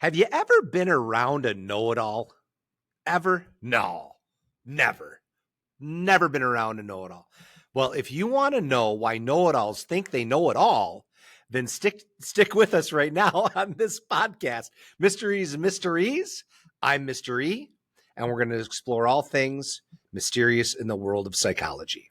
Have you ever been around a know-it-all? Ever? No, never. Never been around a know-it-all. Well, if you want to know why know-it-alls think they know it all, then stick with us right now on this podcast. Mysteries and Mysteries. I'm Mr. E, and we're going to explore all things mysterious in the world of psychology.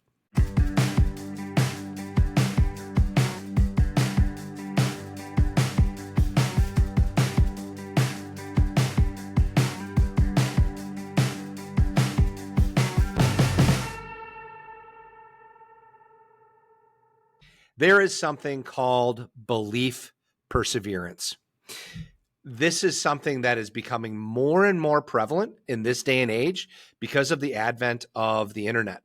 There is something called belief perseverance. This is something that is becoming more and more prevalent in this day and age because of the advent of the internet.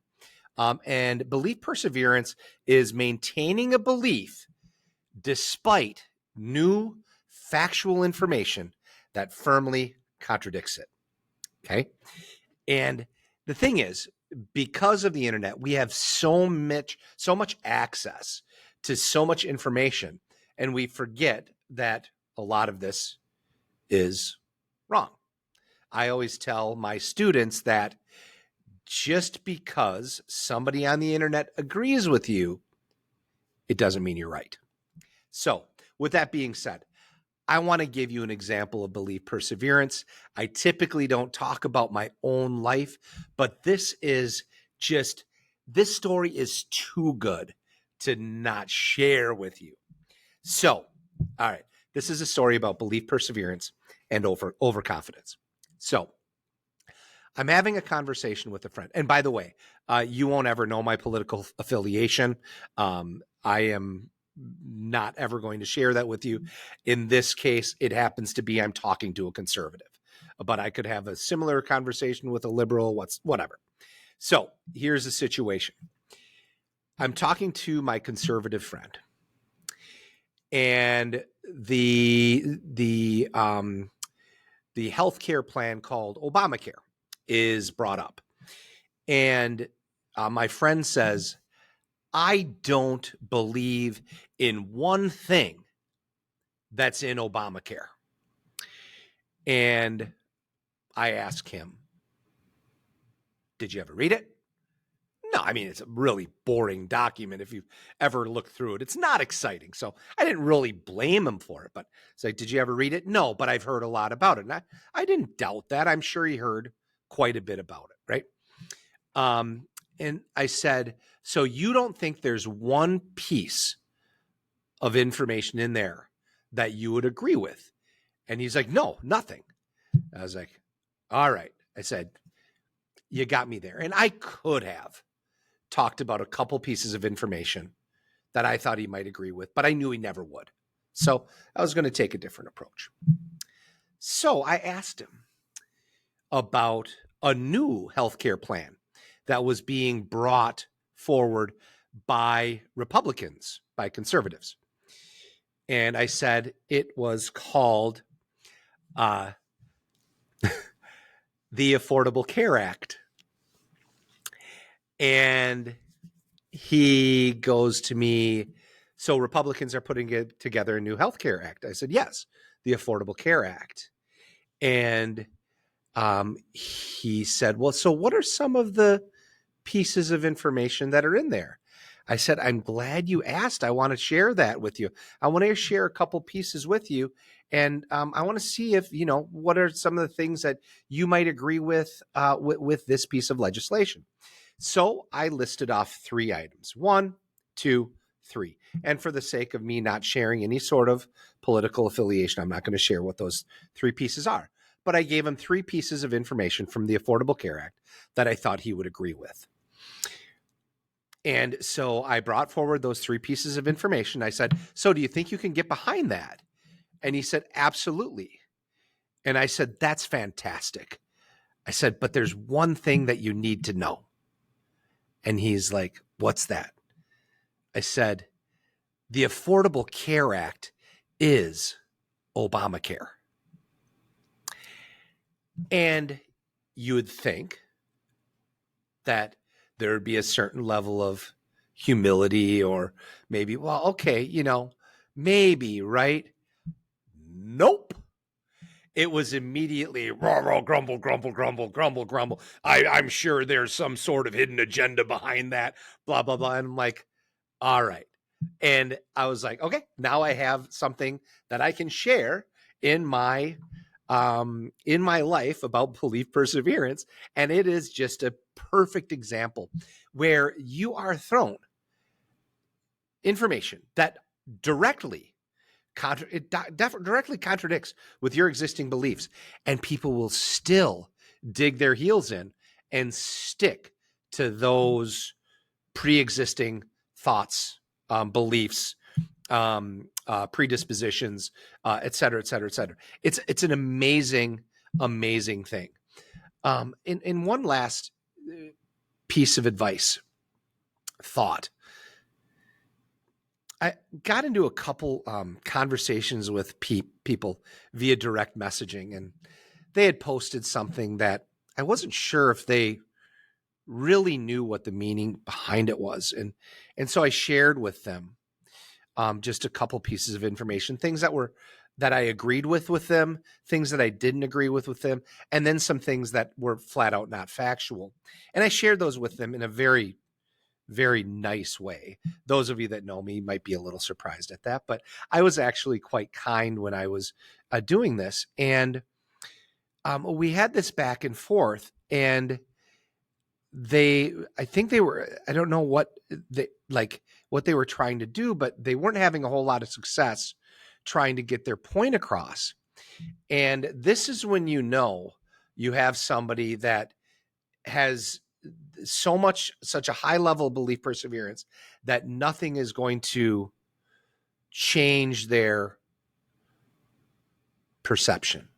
And belief perseverance is maintaining a belief despite new factual information that firmly contradicts it. Okay. And the thing is, because of the internet, we have so much access to so much information, and we forget that a lot of this is wrong. I always tell my students that just because somebody on the internet agrees with you, it doesn't mean you're right. So, with that being said, I want to give you an example of belief perseverance. I typically don't talk about my own life, but this story is too good to not share with you. So, all right, this is a story about belief perseverance and overconfidence. So, I'm having a conversation with a friend. And by the way, you won't ever know my political affiliation. I am not ever going to share that with you. In this case, it happens to be I'm talking to a conservative, but I could have a similar conversation with a liberal, whatever. So here's the situation. I'm talking to my conservative friend, and the healthcare plan called Obamacare is brought up. And my friend says, I don't believe in one thing that's in Obamacare. And I ask him, did you ever read it? No, I mean, it's a really boring document if you've ever looked through it. It's not exciting. So I didn't really blame him for it. But it's like, did you ever read it? No, but I've heard a lot about it. And I didn't doubt that. I'm sure he heard quite a bit about it, right? And I said, so you don't think there's one piece of information in there that you would agree with? And he's like, no, nothing. I was like, all right. I said, you got me there. And I could have talked about a couple pieces of information that I thought he might agree with, but I knew he never would. So I was going to take a different approach. So I asked him about a new healthcare plan that was being brought forward by Republicans, by conservatives. And I said it was called the Affordable Care Act. And he goes to me, so Republicans are putting together a new healthcare act. I said, yes, the Affordable Care Act. And he said, well, so what are some of the pieces of information that are in there? I said, I'm glad you asked. I want to share that with you. I want to share a couple pieces with you. And I want to see if, what are some of the things that you might agree with this piece of legislation. So I listed off 3 items, 1, 2, 3. And for the sake of me not sharing any sort of political affiliation, I'm not going to share what those 3 pieces are. But I gave him 3 pieces of information from the Affordable Care Act that I thought he would agree with. And so I brought forward those 3 pieces of information. I said, so do you think you can get behind that? And he said, absolutely. And I said, that's fantastic. I said, but there's one thing that you need to know. And he's like, what's that? I said, the Affordable Care Act is Obamacare. And you would think that there would be a certain level of humility or maybe, well, okay, maybe, right? Nope. it was immediately raw, raw, grumble, grumble, grumble, grumble, grumble. I'm sure there's some sort of hidden agenda behind that, blah, blah, blah. And I'm like, all right. And I was like, okay, now I have something that I can share in my life about belief perseverance. And it is just a perfect example where you are thrown information that directly directly contradicts with your existing beliefs, and people will still dig their heels in and stick to those pre-existing thoughts, beliefs, predispositions, et cetera, et cetera, et cetera. It's an amazing, amazing thing. In one last piece of advice, thought, I got into a couple conversations with people via direct messaging, and they had posted something that I wasn't sure if they really knew what the meaning behind it was. And so I shared with them just a couple pieces of information, things that I agreed with them, things that I didn't agree with them, and then some things that were flat out not factual. And I shared those with them in a very, very nice way. Those of you that know me might be a little surprised at that, but I was actually quite kind when I was doing this. And we had this back and forth, and I think they were, I don't know what what they were trying to do, but they weren't having a whole lot of success trying to get their point across. And this is when you have somebody that has such a high level of belief perseverance that nothing is going to change their perception.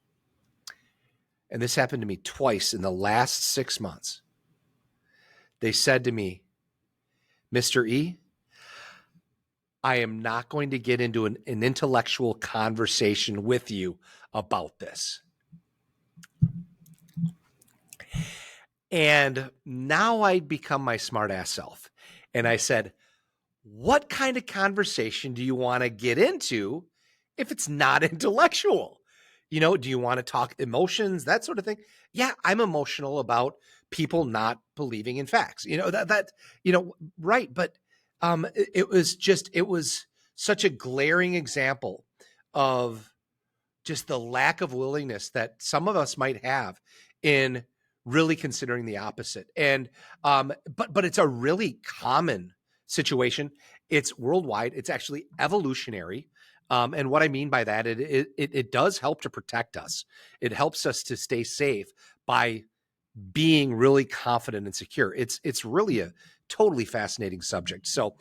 And this happened to me twice in the last 6 months. They said to me, Mr. E, I am not going to get into an intellectual conversation with you about this. And now I'd become my smart ass self. And I said, what kind of conversation do you want to get into if it's not intellectual? Do you want to talk emotions, that sort of thing? Yeah, I'm emotional about people not believing in facts. Right. But it was such a glaring example of just the lack of willingness that some of us might have in really considering the opposite. And but it's a really common situation. It's worldwide. It's actually evolutionary. And what I mean by that, it does help to protect us. It helps us to stay safe by being really confident and secure. It's really a totally fascinating subject. So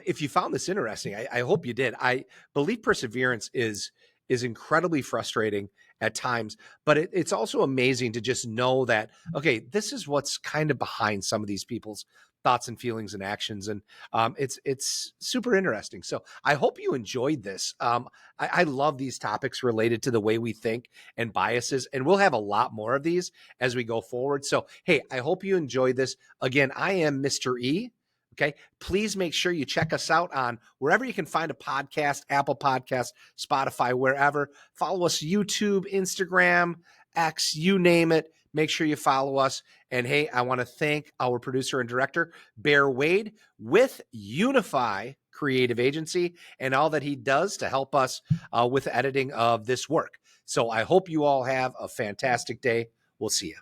if you found this interesting, I hope you did. I believe perseverance is incredibly frustrating at times, but it's also amazing to just know that, okay, this is what's kind of behind some of these people's thoughts and feelings and actions. And it's super interesting. So I hope you enjoyed this. I love these topics related to the way we think and biases, and we'll have a lot more of these as we go forward. So, hey, I hope you enjoyed this. Again, I am Mr. E. Okay. Please make sure you check us out on wherever you can find a podcast, Apple Podcasts, Spotify, wherever. Follow us, YouTube, Instagram, X, you name it. Make sure you follow us. And hey, I want to thank our producer and director, Bear Wade, with Unify Creative Agency and all that he does to help us with editing of this work. So I hope you all have a fantastic day. We'll see you.